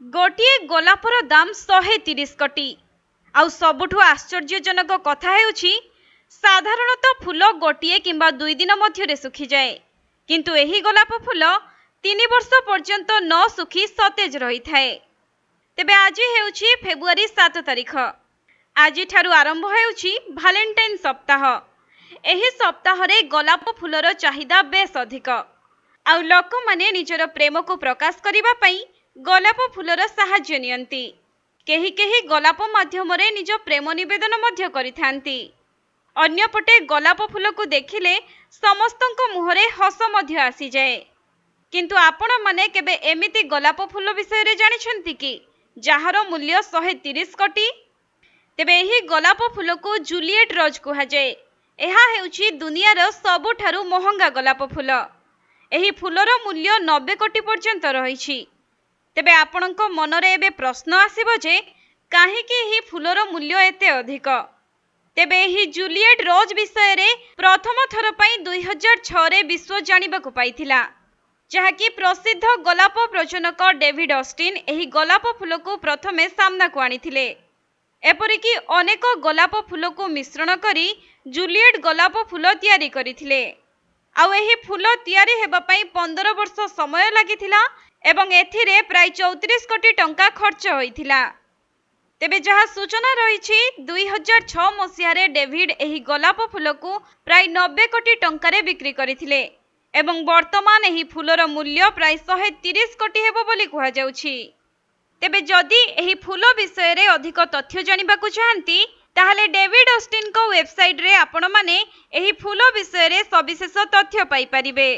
गोटे गोलापर दाम 130 कोटी। आउ सबुठु आश्चर्यजनक कथा हेउछि साधारणतः फूल गोटे किंबा 2 दिन मध्य सुखी जाए, किंतु एही गोलाप फूल 3 वर्ष पर्यंत न सुखी सतेज रही थाए। तेबे आज हेउछि फेब्रुआरी 7 तारिख। आज ठारू आरंभ हेउछि भालेंटाइन सप्ताह। एही सप्ताह रे गोलाप फूलर चाहिदा बेस अधिक। आउ लोक माने निजर प्रेम को प्रकाश करिबा पई गोलाप फूलर साहाय्य नियंती। केही केही गोलाप माध्यम रे निज प्रेम निवेदन मध्य करिथांती। अन्यपटे गोलाप फूल को देखिले समस्तंक मुहरे हस मध्य आसी जाए। किंतु आपण माने केबे एमिति गोलाप फूल विषय रे जानिछंती कि जाहार मूल्य 130 कोटी? तेबे एही गोलाप फूल को जूलियट रोज कुहा जाए। एहा हेउछि दुनियार सबुठारु महंगा गोलाप फूल। एही फूलर मूल्य 90 कोटी पर्यंत रहिछि। तेबे आपणक मनरे एबे प्रश्न आसीबो जे काहेकि एही फूलर मूल्य एते अधिक? तेबे एही जूलियट रोज विषय रे प्रथम थर पई 2006 रे विश्व जानिबाकु पाइथिला, जहाकि प्रसिद्ध गोलाप प्रजनक डेविड ऑस्टिन एही गोलाप फूल को प्रथमे सामना को आनिथिले। एपरिकी अनेक गोलाप फूल को मिश्रण करी जूलियट गोलाप फूल तैयारी करिथिले। आउ एही फूल तैयारी हेबा पई 15 वर्ष समय लागिथिला एवं एथिरे प्राय 34 कोटी टंका खर्च होइथिला। तेबे जहा सूचना रहिछि 2006 मसिया रे डेविड एही गोलाप फूल को प्राय 90 कोटी टंका रे बिक्री करिथिले एवं वर्तमान एही फूलर मूल्य प्राय 130 कोटी हेबो बोली कुहा जाउछि। तेबे जदि एही फूल विषय रे अधिक तथ्य जानिबाकु चाहंती ताहले डेविड ऑस्टिन को वेबसाइट रे आपण माने एही फूल विषय रे सविशेष तथ्य पाई परिबे।